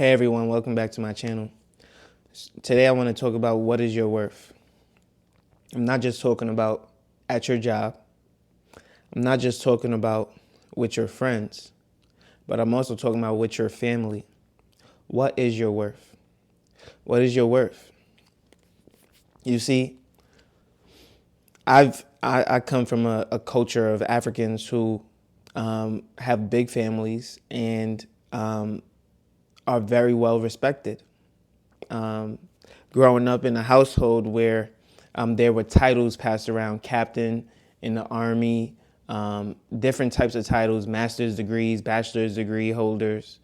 Hey everyone, welcome back to my channel. Today I want to talk about what is your worth. I'm not just talking about at your job. I'm not just talking about with your friends, but I'm also talking about with your family. What is your worth? What is your worth? You see, I come from a culture of Africans who have big families and are very well respected. Growing up in a household where there were titles passed around, captain in the army, different types of titles, master's degrees, bachelor's degree holders.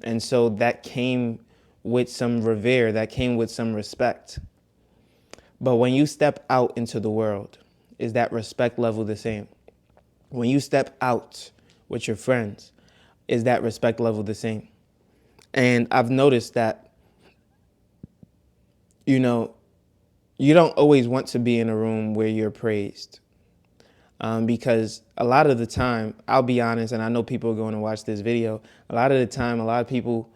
And so that came with some revere, that came with some respect. But when you step out into the world, is that respect level the same? When you step out with your friends, is that respect level the same? And I've noticed that, you don't always want to be in a room where you're praised. Because a lot of the time, I'll be honest, and I know people are going to watch this video, a lot of the time, a lot of people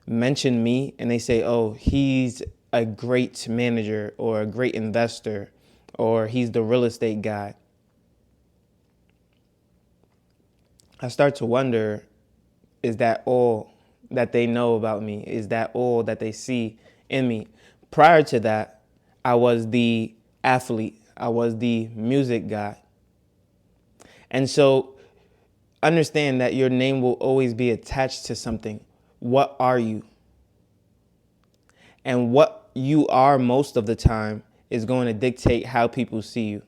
mention me and they say, oh, he's a great manager or a great investor, or he's the real estate guy. I start to wonder, is that all that they know about me? Is that all that they see in me? Prior to that, I was the athlete. I was the music guy. And so understand that your name will always be attached to something. What are you? And what you are most of the time is going to dictate how people see you.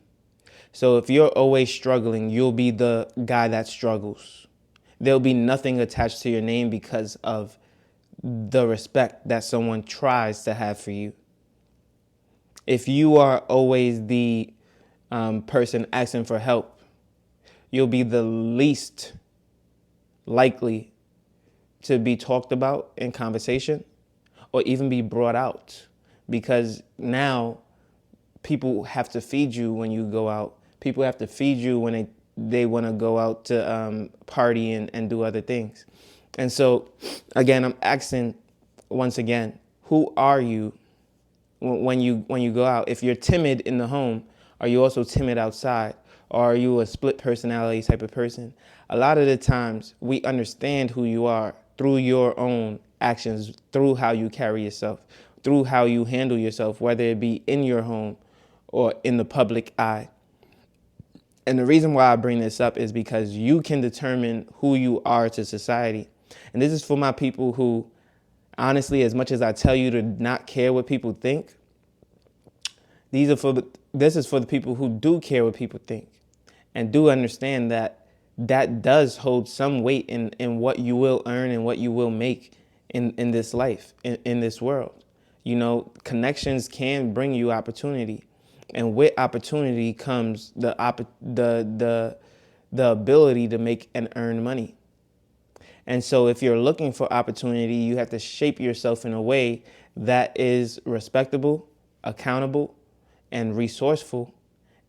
So if you're always struggling, you'll be the guy that struggles. There'll be nothing attached to your name because of the respect that someone tries to have for you. If you are always the person asking for help, you'll be the least likely to be talked about in conversation or even be brought out, because now people have to feed you when you go out. People have to feed you when they want to go out to party and do other things. And so, again, I'm asking once again, who are you when you go out? If you're timid in the home, are you also timid outside? Or are you a split personality type of person? A lot of the times we understand who you are through your own actions, through how you carry yourself, through how you handle yourself, whether it be in your home or in the public eye. And the reason why I bring this up is because you can determine who you are to society. And this is for my people who, honestly, as much as I tell you to not care what people think, this is for the people who do care what people think and do understand that that does hold some weight in what you will earn and what you will make in this life, in this world. Connections can bring you opportunity. And with opportunity comes the ability to make and earn money. And so if you're looking for opportunity, you have to shape yourself in a way that is respectable, accountable, and resourceful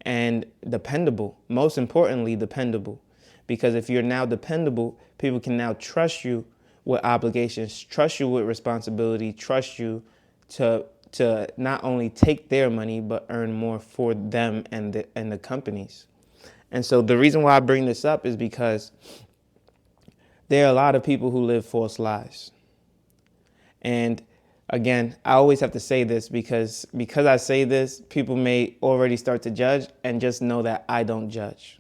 and dependable. Most importantly, dependable. Because if you're now dependable, people can now trust you with obligations, trust you with responsibility, trust you to not only take their money, but earn more for them and the companies. And so the reason why I bring this up is because there are a lot of people who live false lives. And again, I always have to say this because I say this, people may already start to judge, and just know that I don't judge.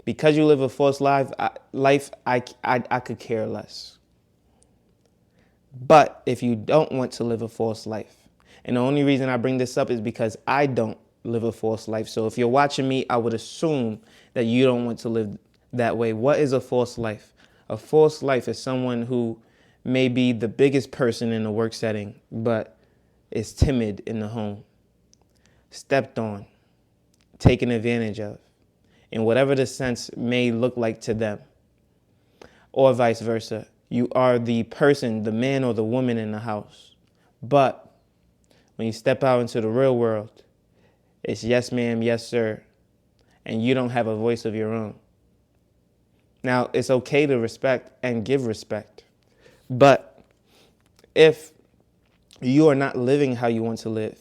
Because you live a false life, I could care less. But if you don't want to live a false life, and the only reason I bring this up is because I don't live a false life. So if you're watching me, I would assume that you don't want to live that way. What is a false life? A false life is someone who may be the biggest person in a work setting, but is timid in the home, stepped on, taken advantage of, in whatever the sense may look like to them, or vice versa. You are the person, the man or the woman in the house. But when you step out into the real world, it's yes, ma'am, yes, sir, and you don't have a voice of your own. Now, it's okay to respect and give respect, but If you are not living how you want to live,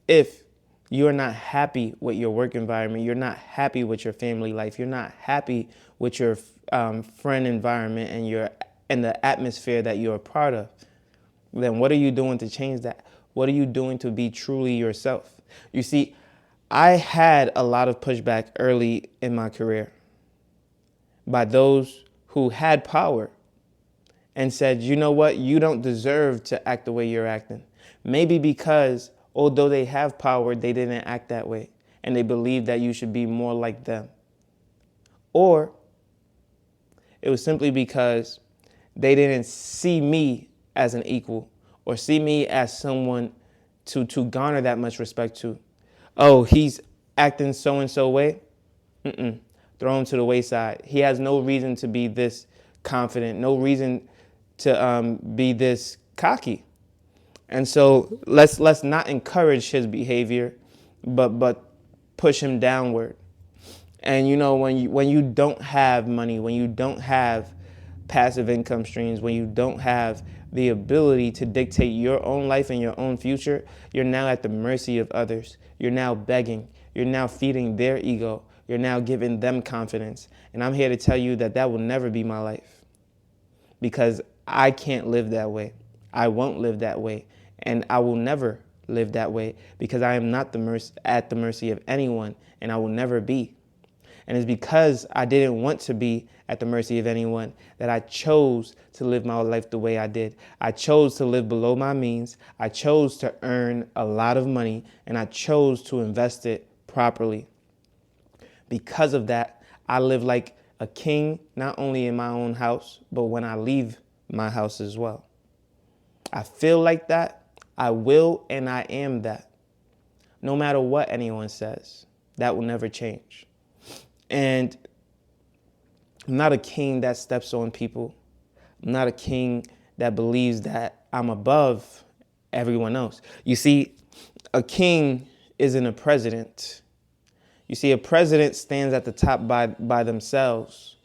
if you're not happy with your work environment, you're not happy with your family life, you're not happy with your friend environment and the atmosphere that you're a part of, then what are you doing to change that? What are you doing to be truly yourself? You see, I had a lot of pushback early in my career by those who had power and said, you know what, you don't deserve to act the way you're acting. Maybe because although they have power, they didn't act that way and they believe that you should be more like them. Or it was simply because they didn't see me as an equal or see me as someone to garner that much respect to. Oh, he's acting so-and-so way. Throw him to the wayside. He has no reason to be this confident, no reason to be this cocky. And so let's not encourage his behavior, but push him downward. And you know, when you don't have money, when you don't have passive income streams, when you don't have the ability to dictate your own life and your own future, you're now at the mercy of others. You're now begging. You're now feeding their ego. You're now giving them confidence. And I'm here to tell you that that will never be my life, because I can't live that way. I won't live that way. And I will never live that way, because I am not at the mercy of anyone, and I will never be. And it's because I didn't want to be at the mercy of anyone that I chose to live my life the way I did. I chose to live below my means. I chose to earn a lot of money, and I chose to invest it properly. Because of that, I live like a king, not only in my own house, but when I leave my house as well. I feel like that. I will, and I am that. No matter what anyone says, that will never change. And I'm not a king that steps on people. I'm not a king that believes that I'm above everyone else. You see, a king isn't a president. You see, a president stands at the top by themselves.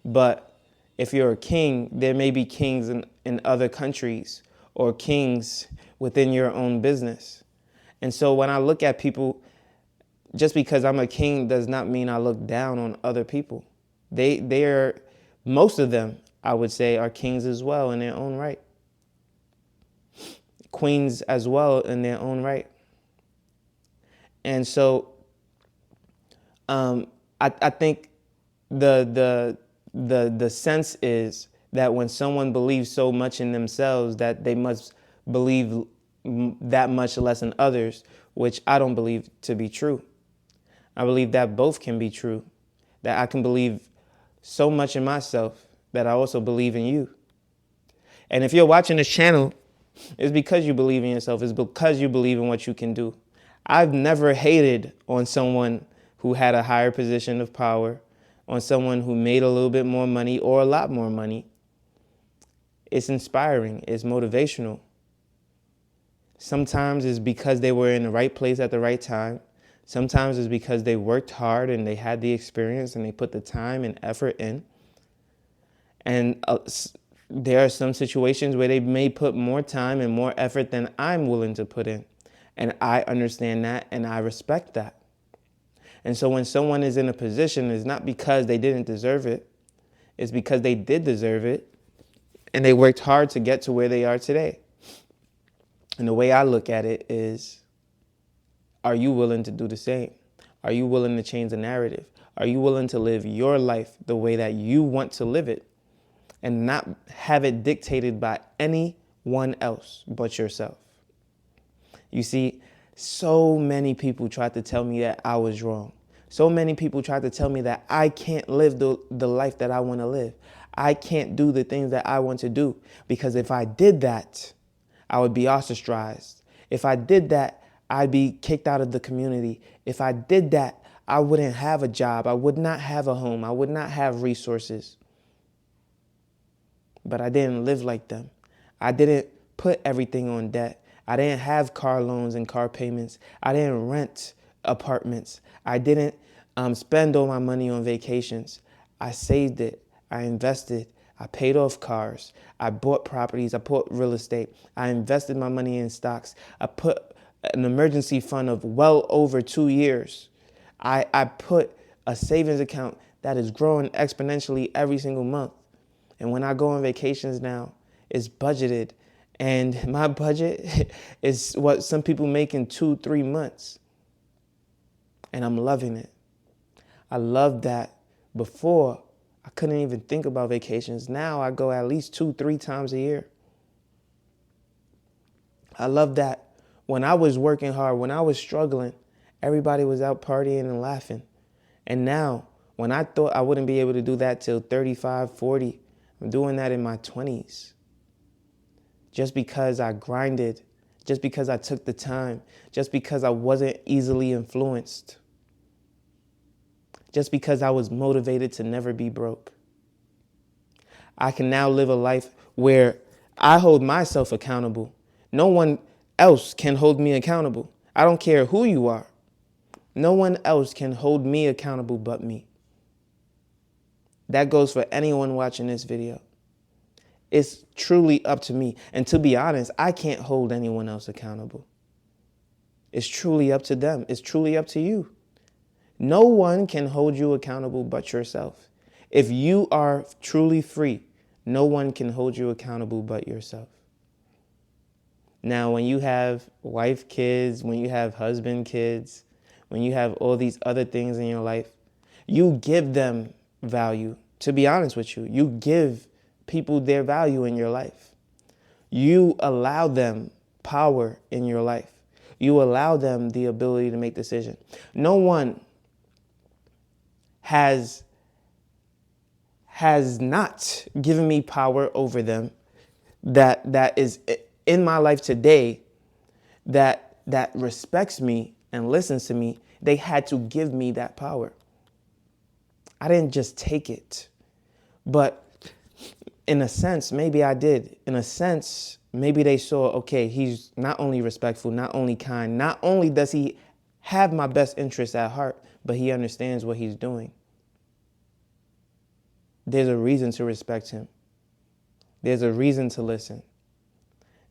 But if you're a king, there may be kings in other countries or kings within your own business. And so when I look at people, just because I'm a king does not mean I look down on other people. They're most of them, I would say, are kings as well in their own right. Queens as well in their own right. And so I think the sense is that when someone believes so much in themselves that they must believe that much less in others, which I don't believe to be true. I believe that both can be true, that I can believe so much in myself that I also believe in you. And if you're watching this channel, it's because you believe in yourself. It's because you believe in what you can do. I've never hated on someone who had a higher position of power, on someone who made a little bit more money or a lot more money. It's inspiring. It's motivational. Sometimes it's because they were in the right place at the right time. Sometimes it's because they worked hard and they had the experience and they put the time and effort in. And there are some situations where they may put more time and more effort than I'm willing to put in. And I understand that and I respect that. And so when someone is in a position, it's not because they didn't deserve it. It's because they did deserve it and they worked hard to get to where they are today. And the way I look at it is, are you willing to do the same? Are you willing to change the narrative? Are you willing to live your life the way that you want to live it and not have it dictated by anyone else but yourself? You see, so many people tried to tell me that I was wrong. So many people tried to tell me that I can't live the life that I want to live. I can't do the things that I want to do, because if I did that, I would be ostracized. If I did that, I'd be kicked out of the community. If I did that, I wouldn't have a job. I would not have a home. I would not have resources. But I didn't live like them. I didn't put everything on debt. I didn't have car loans and car payments. I didn't rent apartments. I didn't spend all my money on vacations. I saved it. I invested. I paid off cars. I bought properties. I bought real estate. I invested my money in stocks. I put an emergency fund of well over 2 years. I put a savings account that is growing exponentially every single month. And when I go on vacations now, it's budgeted. And my budget is what some people make in 2-3 months. And I'm loving it. I love that. Before, I couldn't even think about vacations. Now I go at least 2-3 times a year. I love that. When I was working hard, when I was struggling, everybody was out partying and laughing. And now, when I thought I wouldn't be able to do that till 35, 40, I'm doing that in my 20s. Just because I grinded, just because I took the time, just because I wasn't easily influenced, just because I was motivated to never be broke. I can now live a life where I hold myself accountable. No one else can hold me accountable. I don't care who you are. No one else can hold me accountable but me. That goes for anyone watching this video. It's truly up to me. And to be honest, I can't hold anyone else accountable. It's truly up to them. It's truly up to you. No one can hold you accountable but yourself. If you are truly free, no one can hold you accountable but yourself. Now, when you have wife, kids, when you have husband, kids, when you have all these other things in your life, you give them value. To be honest with you, you give people their value in your life. You allow them power in your life. You allow them the ability to make decisions. No one has not given me power over them that is in my life today that respects me and listens to me. They had to give me that power. I didn't just take it. But in a sense, maybe I did. In a sense, maybe they saw, okay, he's not only respectful, not only kind, not only does he have my best interests at heart, but he understands what he's doing. There's a reason to respect him. There's a reason to listen.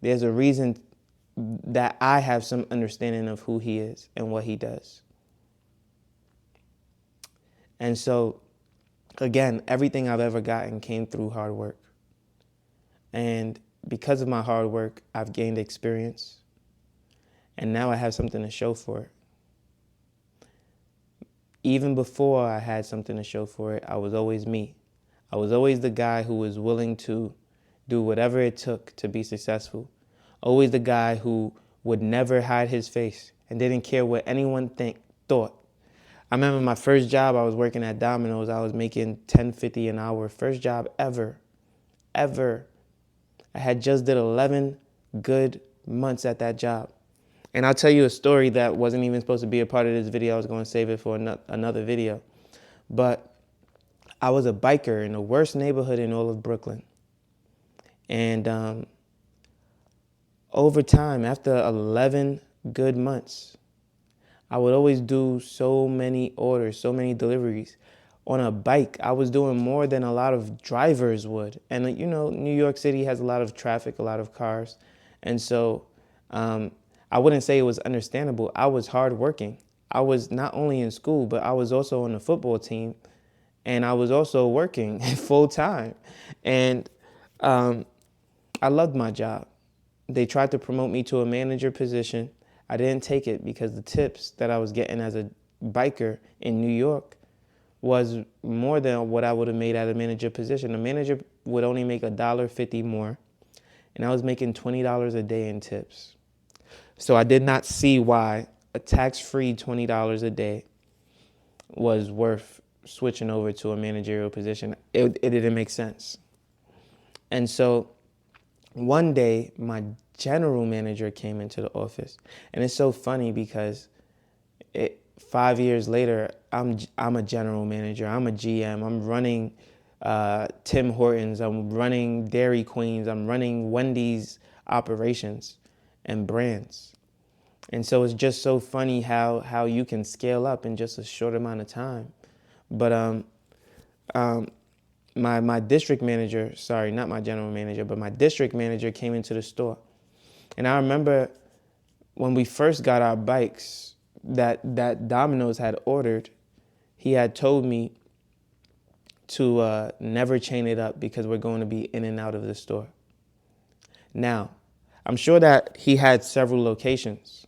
There's a reason that I have some understanding of who he is and what he does. And so, again, everything I've ever gotten came through hard work. And because of my hard work, I've gained experience. And now I have something to show for it. Even before I had something to show for it, I was always me. I was always the guy who was willing to do whatever it took to be successful. Always the guy who would never hide his face and didn't care what anyone thought. I remember my first job, I was working at Domino's. I was making $10.50 an hour. First job ever. I had just did 11 good months at that job. And I'll tell you a story that wasn't even supposed to be a part of this video. I was going to save it for another video. But I was a biker in the worst neighborhood in all of Brooklyn. And over time, after 11 good months, I would always do so many orders, so many deliveries. On a bike, I was doing more than a lot of drivers would. And, you know, New York City has a lot of traffic, a lot of cars. And so I wouldn't say it was understandable. I was hardworking. I was not only in school, but I was also on the football team. And I was also working full time. And I loved my job. They tried to promote me to a manager position. I didn't take it because the tips that I was getting as a biker in New York was more than what I would have made at a manager position. A manager would only make $1.50 more, and I was making $20 a day in tips. So I did not see why a tax-free $20 a day was worth switching over to a managerial position. It didn't make sense. And so one day, my general manager came into the office. And it's so funny because 5 years later, I'm a general manager. I'm a GM. I'm running Tim Hortons. I'm running Dairy Queens. I'm running Wendy's operations and brands. And so it's just so funny how you can scale up in just a short amount of time. But my district manager, sorry, not my general manager, but my district manager came into the store. And I remember when we first got our bikes that Domino's had ordered, he had told me to never chain it up because we're going to be in and out of the store. Now, I'm sure that he had several locations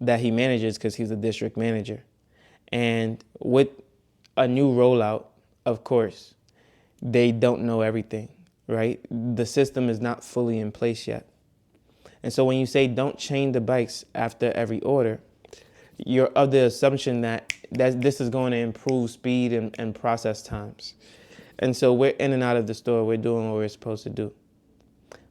that he manages because he's a district manager. And with a new rollout, of course, they don't know everything, right? The system is not fully in place yet. And so when you say don't chain the bikes after every order, you're of the assumption that this is going to improve speed and process times. And so we're in and out of the store. We're doing what we're supposed to do.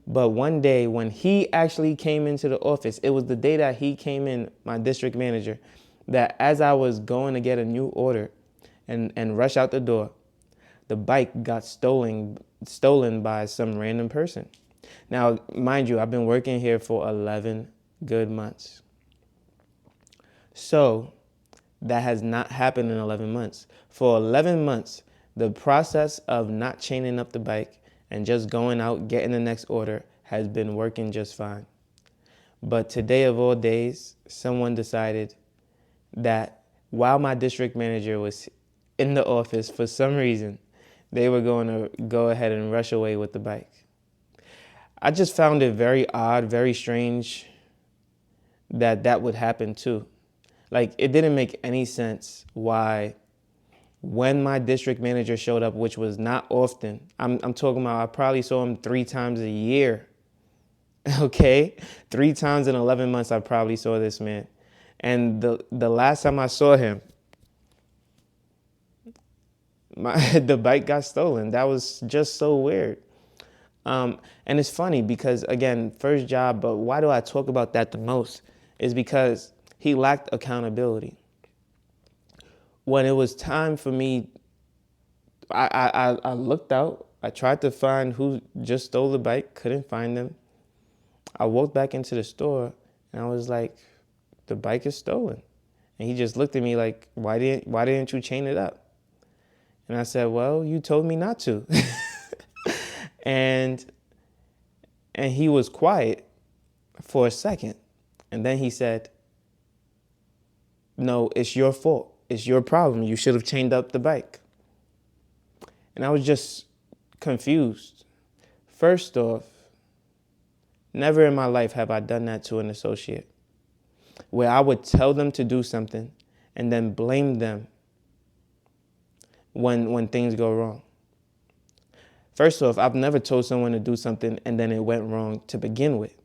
But one day when he actually came into the office, it was the day that he came in, my district manager, that as I was going to get a new order and rush out the door, the bike got stolen by some random person. Now, mind you, I've been working here for 11 good months. So that has not happened in 11 months. For 11 months, the process of not chaining up the bike and just going out, getting the next order has been working just fine. But today of all days, someone decided that while my district manager was in the office, for some reason, they were going to go ahead and rush away with the bike. I just found it very odd, very strange that would happen too. Like, it didn't make any sense why when my district manager showed up, which was not often, I'm talking about I probably saw him 3 times a year. Okay? 3 times in 11 months I probably saw this man. And the last time I saw him, the bike got stolen. That was just so weird. And it's funny because, again, first job, but why do I talk about that the most? Is because he lacked accountability. When it was time for me, I looked out. I tried to find who just stole the bike, couldn't find them. I walked back into the store and I was like, the bike is stolen. And he just looked at me like, why didn't you chain it up? And I said, well, you told me not to. and he was quiet for a second. And then he said, no, it's your fault. It's your problem. You should have chained up the bike. And I was just confused. First off, never in my life have I done that to an associate, where I would tell them to do something and then blame them when things go wrong. First off, I've never told someone to do something and then it went wrong to begin with.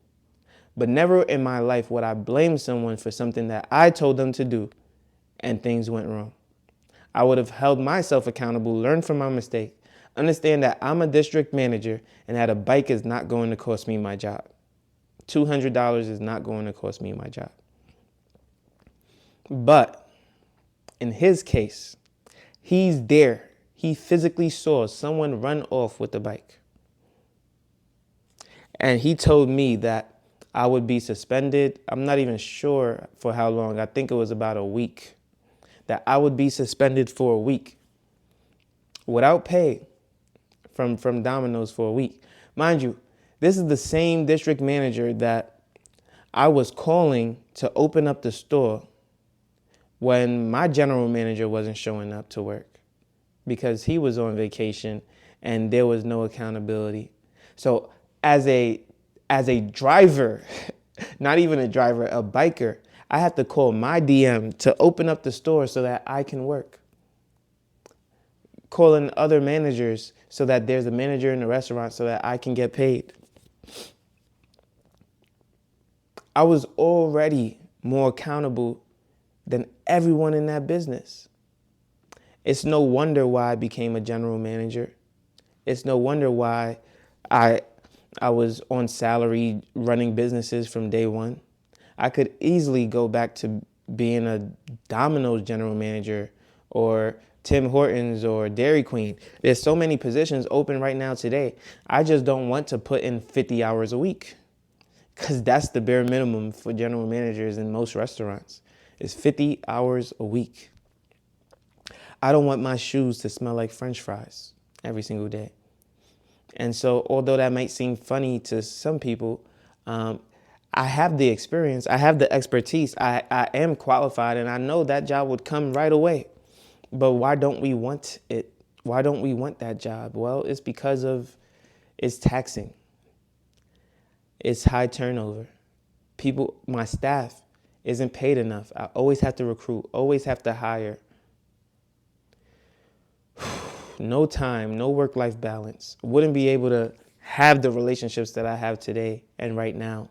But never in my life would I blame someone for something that I told them to do and things went wrong. I would have held myself accountable, learned from my mistake, understand that I'm a district manager and that a bike is not going to cost me my job. $200 is not going to cost me my job. But in his case, he's there. He physically saw someone run off with the bike. And he told me that I would be suspended. I'm not even sure for how long. I think it was about a week. That I would be suspended for a week without pay from Domino's for a week. Mind you, this is the same district manager that I was calling to open up the store when my general manager wasn't showing up to work because he was on vacation and there was no accountability. So as a driver, not even a driver, a biker, I have to call my DM to open up the store so that I can work. Calling other managers so that there's a manager in the restaurant so that I can get paid. I was already more accountable than everyone in that business. It's no wonder why I became a general manager. It's no wonder why I was on salary running businesses from day one. I could easily go back to being a Domino's general manager or Tim Hortons or Dairy Queen. There's so many positions open right now today. I just don't want to put in 50 hours a week because that's the bare minimum for general managers in most restaurants. It's 50 hours a week. I don't want my shoes to smell like French fries. every single day. And so although that might seem funny to some people, I have the experience, I have the expertise, I am qualified, and I know that job would come right away. But why don't we want it? Why don't we want that job? Well, it's because of it's taxing. It's high turnover. People, my staff isn't paid enough. I always have to recruit, always have to hire. No time, no work-life balance. Wouldn't be able to have the relationships that I have today and right now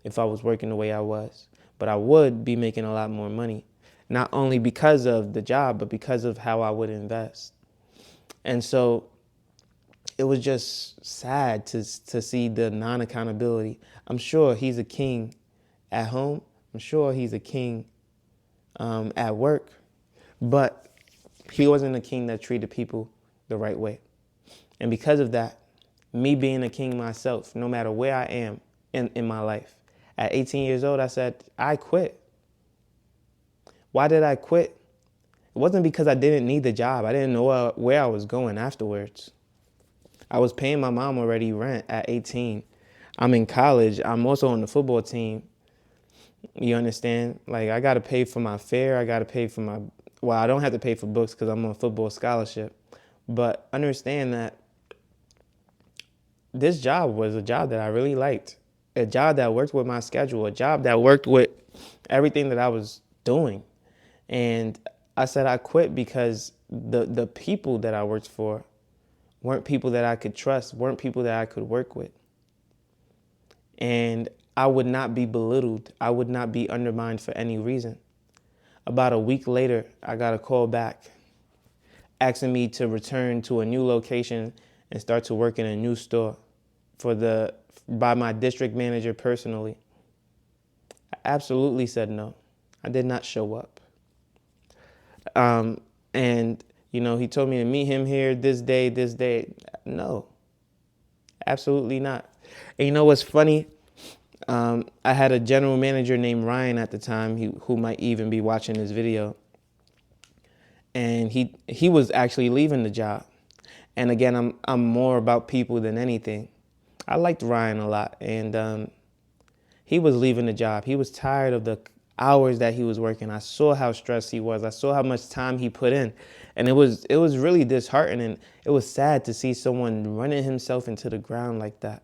if I was working the way I was. But I would be making a lot more money, not only because of the job, but because of how I would invest. And so it was just sad to see the non-accountability. I'm sure he's a king at home. I'm sure he's a king at work. But he wasn't a king that treated people the right way. And because of that, me being a king myself, no matter where I am in my life, at 18 years old, I said, I quit. Why did I quit? It wasn't because I didn't need the job. I didn't know where I was going afterwards. I was paying my mom already rent at 18. I'm in college. I'm also on the football team. You understand? Like, I got to pay for my fare. I got to pay for well, I don't have to pay for books because I'm on a football scholarship. But understand that this job was a job that I really liked, a job that worked with my schedule, a job that worked with everything that I was doing. And I said I quit because the people that I worked for weren't people that I could trust, weren't people that I could work with. And I would not be belittled. I would not be undermined for any reason. About a week later, I got a call back asking me to return to a new location and start to work in a new store by my district manager personally. I absolutely said no. I did not show up. And, he told me to meet him here this day. No, absolutely not. And you know what's funny? I had a general manager named Ryan at the time who might even be watching this video. And he was actually leaving the job. And again, I'm more about people than anything. I liked Ryan a lot. And he was leaving the job. He was tired of the hours that he was working. I saw how stressed he was. I saw how much time he put in. And it was really disheartening. It was sad to see someone running himself into the ground like that.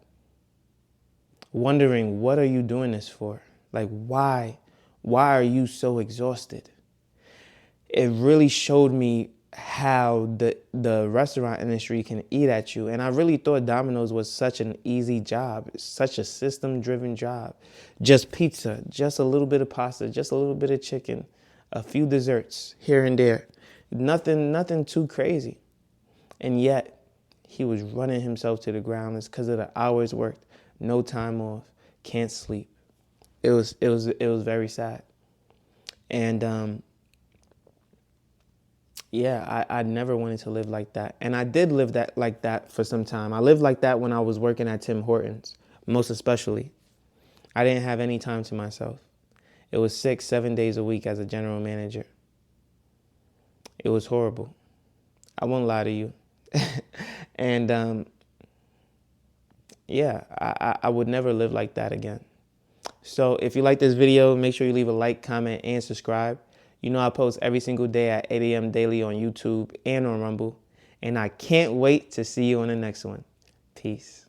Wondering, what are you doing this for? Like, why? Why are you so exhausted? It really showed me how the restaurant industry can eat at you. And I really thought Domino's was such an easy job, such a system-driven job. Just pizza, just a little bit of pasta, just a little bit of chicken, a few desserts here and there. Nothing too crazy. And yet, he was running himself to the ground. It's because of the hours worked, no time off, can't sleep. It was very sad. And yeah, I never wanted to live like that. And I did live like that for some time. I lived like that when I was working at Tim Hortons, most especially. I didn't have any time to myself. It was 6-7 days a week as a general manager. It was horrible. I won't lie to you. And yeah, I would never live like that again. So if you like this video, make sure you leave a like, comment, and subscribe. I post every single day at 8 a.m. daily on YouTube and on Rumble. And I can't wait to see you on the next one. Peace.